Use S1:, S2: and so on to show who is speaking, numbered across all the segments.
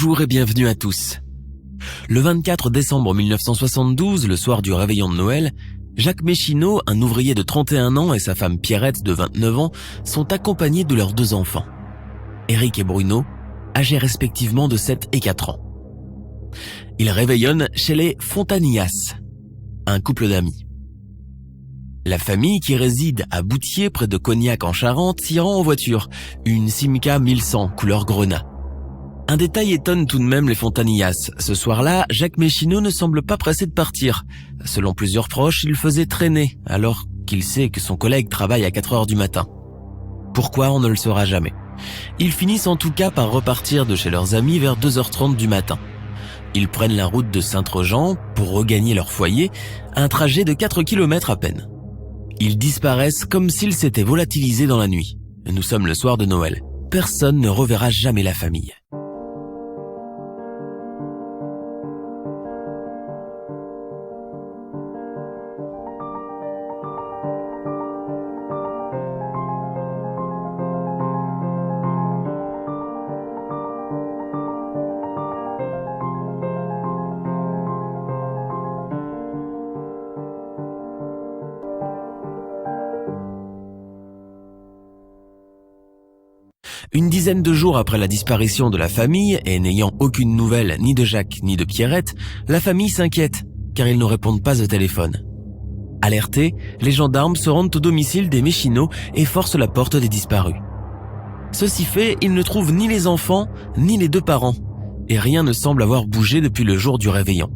S1: Bonjour et bienvenue à tous. Le 24 décembre 1972, le soir du réveillon de Noël, Jacques Méchineau, un ouvrier de 31 ans et sa femme Pierrette de 29 ans sont accompagnés de leurs 2 enfants, Éric et Bruno, âgés respectivement de 7 et 4 ans. Ils réveillonnent chez les Fontanillas, un couple d'amis. La famille, qui réside à Boutier près de Cognac en Charente, s'y rend en voiture, une Simca 1100 couleur grenat. Un détail étonne tout de même les Fontanillas. Ce soir-là, Jacques Méchineau ne semble pas pressé de partir. Selon plusieurs proches, il faisait traîner alors qu'il sait que son collègue travaille à 4 heures du matin. Pourquoi, on ne le saura jamais. Ils finissent en tout cas par repartir de chez leurs amis vers 2h30 du matin. Ils prennent la route de Saint-Trojan pour regagner leur foyer, un trajet de 4 km à peine. Ils disparaissent comme s'ils s'étaient volatilisés dans la nuit. Nous sommes le soir de Noël. Personne ne reverra jamais la famille. Une dizaine de jours après la disparition de la famille, et n'ayant aucune nouvelle ni de Jacques ni de Pierrette, la famille s'inquiète, car ils ne répondent pas au téléphone. Alertés, les gendarmes se rendent au domicile des Méchineau et forcent la porte des disparus. Ceci fait, ils ne trouvent ni les enfants, ni les 2 parents, et rien ne semble avoir bougé depuis le jour du réveillon.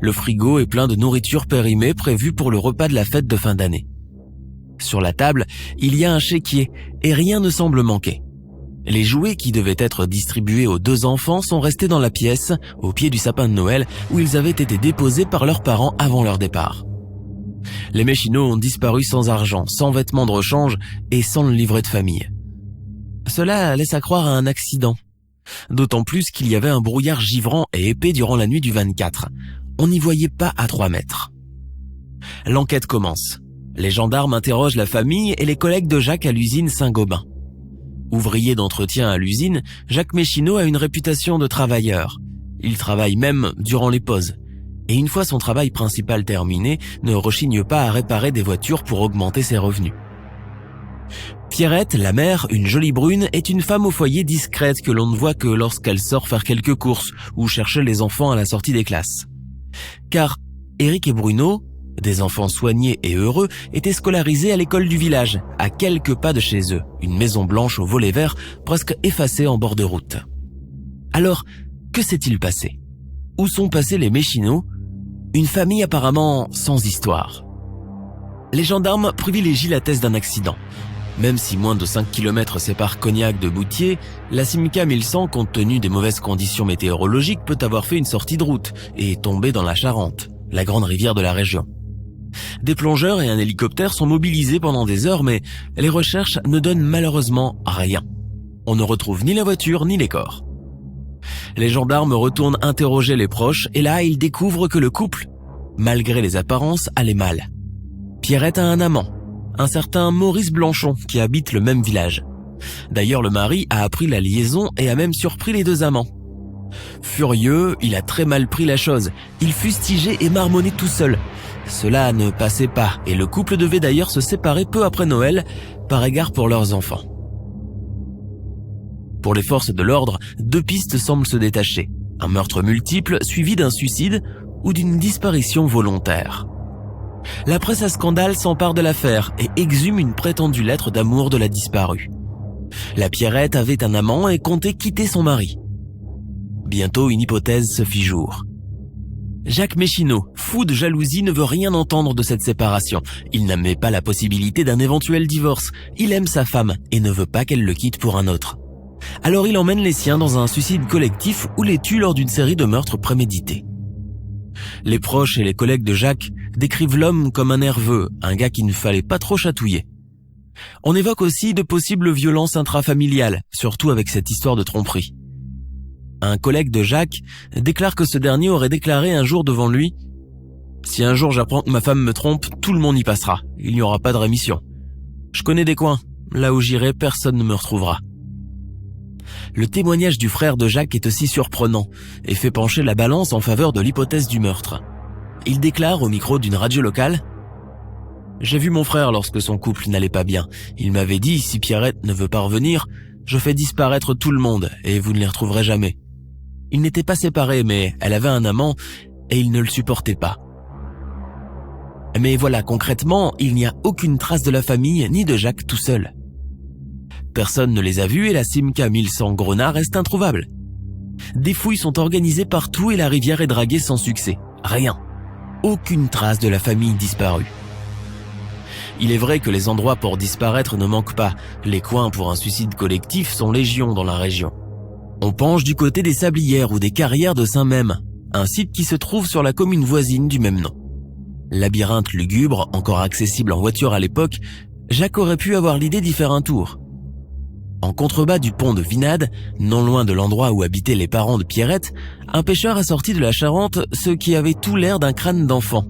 S1: Le frigo est plein de nourriture périmée prévue pour le repas de la fête de fin d'année. Sur la table, il y a un chéquier, et rien ne semble manquer. Les jouets qui devaient être distribués aux 2 enfants sont restés dans la pièce, au pied du sapin de Noël, où ils avaient été déposés par leurs parents avant leur départ. Les Méchineau ont disparu sans argent, sans vêtements de rechange et sans le livret de famille. Cela laisse à croire à un accident. D'autant plus qu'il y avait un brouillard givrant et épais durant la nuit du 24. On n'y voyait pas à 3 mètres. L'enquête commence. Les gendarmes interrogent la famille et les collègues de Jacques à l'usine Saint-Gobain. Ouvrier d'entretien à l'usine, Jacques Méchineau a une réputation de travailleur. Il travaille même durant les pauses. Et une fois son travail principal terminé, ne rechigne pas à réparer des voitures pour augmenter ses revenus. Pierrette, la mère, une jolie brune, est une femme au foyer discrète que l'on ne voit que lorsqu'elle sort faire quelques courses ou chercher les enfants à la sortie des classes. Car Éric et Bruno, des enfants soignés et heureux, étaient scolarisés à l'école du village, à quelques pas de chez eux, une maison blanche au volet vert, presque effacée en bord de route. Alors, que s'est-il passé? Où sont passés les Méchineau? Une famille apparemment sans histoire. Les gendarmes privilégient la thèse d'un accident. Même si moins de 5 km séparent Cognac de Boutier, la Simca 1100, compte tenu des mauvaises conditions météorologiques, peut avoir fait une sortie de route et tomber dans la Charente, la grande rivière de la région. Des plongeurs et un hélicoptère sont mobilisés pendant des heures, mais les recherches ne donnent malheureusement rien. On ne retrouve ni la voiture ni les corps. Les gendarmes retournent interroger les proches et là, ils découvrent que le couple, malgré les apparences, allait mal. Pierrette a un amant, un certain Maurice Blanchon, qui habite le même village. D'ailleurs, le mari a appris la liaison et a même surpris les 2 amants. Furieux, il a très mal pris la chose. Il fustigeait et marmonnait tout seul. Cela ne passait pas et le couple devait d'ailleurs se séparer peu après Noël, par égard pour leurs enfants. Pour les forces de l'ordre, 2 pistes semblent se détacher. Un meurtre multiple suivi d'un suicide ou d'une disparition volontaire. La presse à scandale s'empare de l'affaire et exhume une prétendue lettre d'amour de la disparue. La Pierrette avait un amant et comptait quitter son mari. Bientôt, une hypothèse se fit jour. Jacques Méchineau, fou de jalousie, ne veut rien entendre de cette séparation. Il n'admet pas la possibilité d'un éventuel divorce. Il aime sa femme et ne veut pas qu'elle le quitte pour un autre. Alors il emmène les siens dans un suicide collectif ou les tue lors d'une série de meurtres prémédités. Les proches et les collègues de Jacques décrivent l'homme comme un nerveux, un gars qu'il ne fallait pas trop chatouiller. On évoque aussi de possibles violences intrafamiliales, surtout avec cette histoire de tromperie. Un collègue de Jacques déclare que ce dernier aurait déclaré un jour devant lui « Si un jour j'apprends que ma femme me trompe, tout le monde y passera. Il n'y aura pas de rémission. Je connais des coins. Là où j'irai, personne ne me retrouvera. » Le témoignage du frère de Jacques est aussi surprenant et fait pencher la balance en faveur de l'hypothèse du meurtre. Il déclare au micro d'une radio locale « J'ai vu mon frère lorsque son couple n'allait pas bien. Il m'avait dit, si Pierrette ne veut pas revenir, je fais disparaître tout le monde et vous ne les retrouverez jamais. Ils n'étaient pas séparés, mais elle avait un amant et il ne le supportait pas. Mais voilà, concrètement, il n'y a aucune trace de la famille ni de Jacques tout seul. Personne ne les a vus et la Simca 1100 Grenat reste introuvable. Des fouilles sont organisées partout et la rivière est draguée sans succès. Rien. Aucune trace de la famille disparue. Il est vrai que les endroits pour disparaître ne manquent pas. Les coins pour un suicide collectif sont légion dans la région. On penche du côté des Sablières ou des Carrières de Saint-Même, un site qui se trouve sur la commune voisine du même nom. Labyrinthe lugubre, encore accessible en voiture à l'époque, Jacques aurait pu avoir l'idée d'y faire un tour. En contrebas du pont de Vinade, non loin de l'endroit où habitaient les parents de Pierrette, un pêcheur a sorti de la Charente ce qui avait tout l'air d'un crâne d'enfant.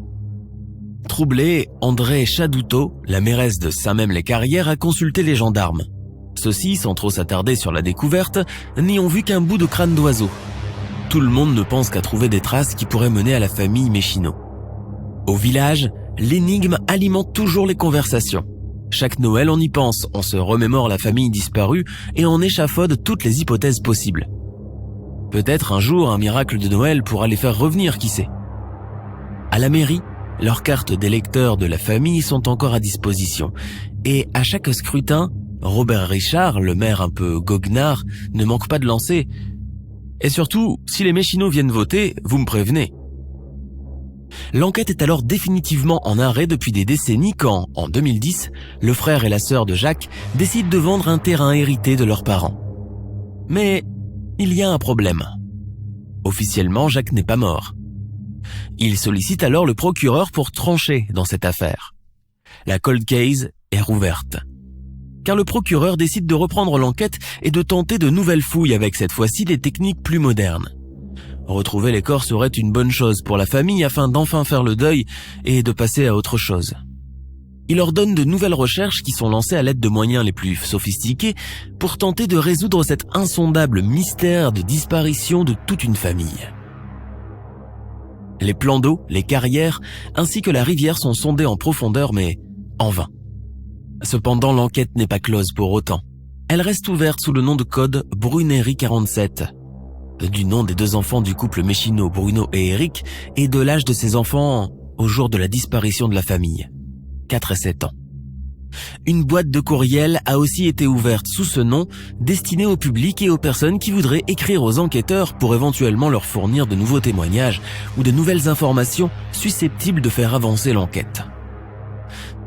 S1: Troublé, André Chadoutot, la mairesse de Saint-Même-les-Carrières, a consulté les gendarmes. Ceux-ci, sans trop s'attarder sur la découverte, n'y ont vu qu'un bout de crâne d'oiseau. Tout le monde ne pense qu'à trouver des traces qui pourraient mener à la famille Méchineau. Au village, l'énigme alimente toujours les conversations. Chaque Noël, on y pense, on se remémore la famille disparue et on échafaude toutes les hypothèses possibles. Peut-être un jour, un miracle de Noël pourra les faire revenir, qui sait. À la mairie, leurs cartes d'électeurs de la famille sont encore à disposition. Et à chaque scrutin, Robert Richard, le maire un peu goguenard, ne manque pas de lancer. Et surtout, si les Méchineaux viennent voter, vous me prévenez. L'enquête est alors définitivement en arrêt depuis des décennies quand, en 2010, le frère et la sœur de Jacques décident de vendre un terrain hérité de leurs parents. Mais il y a un problème. Officiellement, Jacques n'est pas mort. Il sollicite alors le procureur pour trancher dans cette affaire. La cold case est rouverte. Car le procureur décide de reprendre l'enquête et de tenter de nouvelles fouilles avec cette fois-ci des techniques plus modernes. Retrouver les corps serait une bonne chose pour la famille afin d'enfin faire le deuil et de passer à autre chose. Il ordonne de nouvelles recherches qui sont lancées à l'aide de moyens les plus sophistiqués pour tenter de résoudre cet insondable mystère de disparition de toute une famille. Les plans d'eau, les carrières, ainsi que la rivière sont sondés en profondeur, mais en vain. Cependant, l'enquête n'est pas close pour autant. Elle reste ouverte sous le nom de code Bruneri 47, du nom des deux enfants du couple Méchineau, Bruno et Eric, et de l'âge de ces enfants au jour de la disparition de la famille, 4 et 7 ans. Une boîte de courriel a aussi été ouverte sous ce nom, destinée au public et aux personnes qui voudraient écrire aux enquêteurs pour éventuellement leur fournir de nouveaux témoignages ou de nouvelles informations susceptibles de faire avancer l'enquête.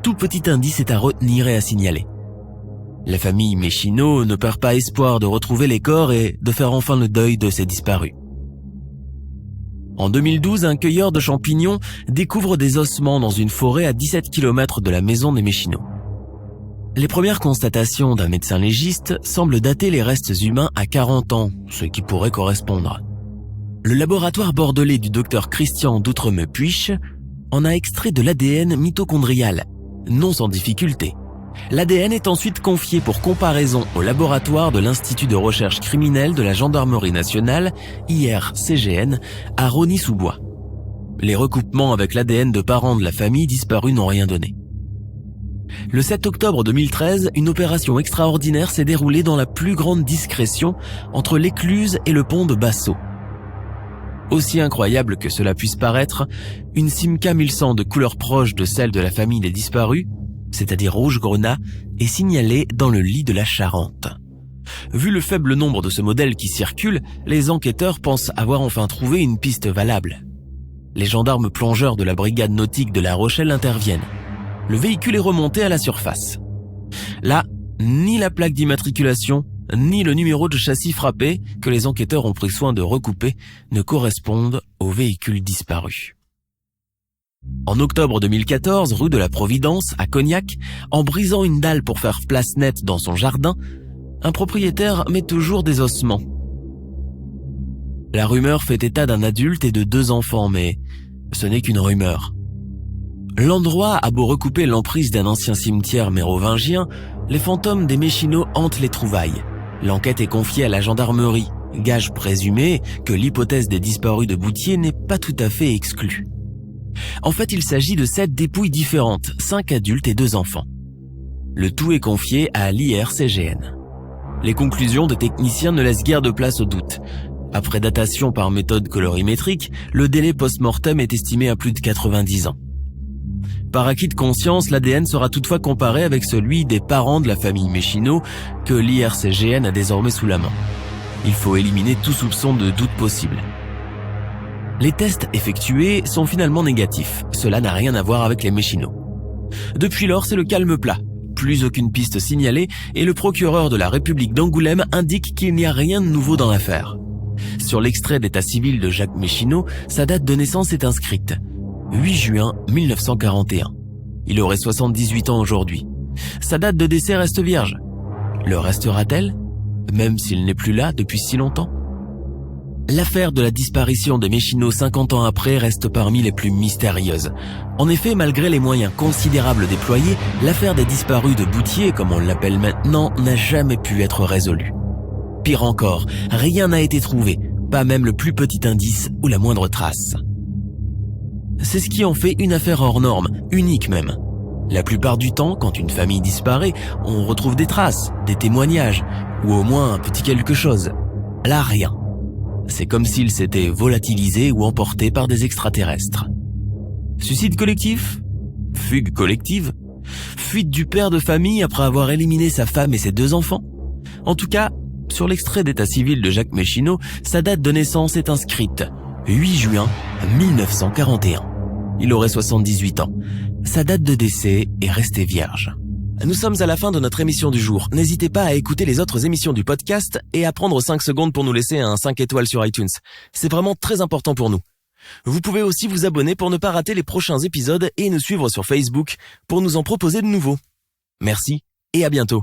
S1: Tout petit indice est à retenir et à signaler. La famille Méchineau ne perd pas espoir de retrouver les corps et de faire enfin le deuil de ces disparus. En 2012, un cueilleur de champignons découvre des ossements dans une forêt à 17 km de la maison des Méchineau. Les premières constatations d'un médecin légiste semblent dater les restes humains à 40 ans, ce qui pourrait correspondre. Le laboratoire bordelais du docteur Christian d'Outremeux-Puich en a extrait de l'ADN mitochondrial, non sans difficulté. L'ADN est ensuite confié pour comparaison au laboratoire de l'Institut de recherche criminelle de la Gendarmerie nationale, IRCGN, à Rosny-sous-Bois. Les recoupements avec l'ADN de parents de la famille disparus n'ont rien donné. Le 7 octobre 2013, une opération extraordinaire s'est déroulée dans la plus grande discrétion entre l'Écluse et le pont de Bassaux. Aussi incroyable que cela puisse paraître, une Simca 1100 de couleur proche de celle de la famille des disparus, c'est-à-dire rouge grenat, est signalée dans le lit de la Charente. Vu le faible nombre de ce modèle qui circule, les enquêteurs pensent avoir enfin trouvé une piste valable. Les gendarmes plongeurs de la brigade nautique de La Rochelle interviennent. Le véhicule est remonté à la surface. Là, ni la plaque d'immatriculation, ni le numéro de châssis frappé, que les enquêteurs ont pris soin de recouper, ne correspondent au véhicule disparu. En octobre 2014, rue de la Providence, à Cognac, en brisant une dalle pour faire place nette dans son jardin, un propriétaire met toujours des ossements. La rumeur fait état d'un adulte et de 2 enfants, mais ce n'est qu'une rumeur. L'endroit a beau recouper l'emprise d'un ancien cimetière mérovingien, les fantômes des Méchineaux hantent les trouvailles. L'enquête est confiée à la gendarmerie, gage présumé que l'hypothèse des disparus de Boutier n'est pas tout à fait exclue. En fait, il s'agit de 7 dépouilles différentes, 5 adultes et 2 enfants. Le tout est confié à l'IRCGN. Les conclusions des techniciens ne laissent guère de place au doute. Après datation par méthode colorimétrique, le délai post-mortem est estimé à plus de 90 ans. Par acquis de conscience, l'ADN sera toutefois comparé avec celui des parents de la famille Méchineau que l'IRCGN a désormais sous la main. Il faut éliminer tout soupçon de doute possible. Les tests effectués sont finalement négatifs. Cela n'a rien à voir avec les Méchineau. Depuis lors, c'est le calme plat. Plus aucune piste signalée et le procureur de la République d'Angoulême indique qu'il n'y a rien de nouveau dans l'affaire. Sur l'extrait d'état civil de Jacques Méchineau, sa date de naissance est inscrite. 8 juin 1941. Il aurait 78 ans aujourd'hui. Sa date de décès reste vierge. Le restera-t-elle, même s'il n'est plus là depuis si longtemps? L'affaire de la disparition de Méchineau 50 ans après reste parmi les plus mystérieuses. En effet, malgré les moyens considérables déployés, l'affaire des disparus de Boutier, comme on l'appelle maintenant, n'a jamais pu être résolue. Pire encore, rien n'a été trouvé, pas même le plus petit indice ou la moindre trace. C'est ce qui en fait une affaire hors norme, unique même. La plupart du temps, quand une famille disparaît, on retrouve des traces, des témoignages, ou au moins un petit quelque chose. Là, rien. C'est comme s'il s'était volatilisé ou emporté par des extraterrestres. Suicide collectif? Fugue collective? Fuite du père de famille après avoir éliminé sa femme et ses 2 enfants? En tout cas, sur l'extrait d'état civil de Jacques Méchineau, sa date de naissance est inscrite. 8 juin 1941. Il aurait 78 ans. Sa date de décès est restée vierge. Nous sommes à la fin de notre émission du jour. N'hésitez pas à écouter les autres émissions du podcast et à prendre 5 secondes pour nous laisser un 5 étoiles sur iTunes. C'est vraiment très important pour nous. Vous pouvez aussi vous abonner pour ne pas rater les prochains épisodes et nous suivre sur Facebook pour nous en proposer de nouveaux. Merci et à bientôt.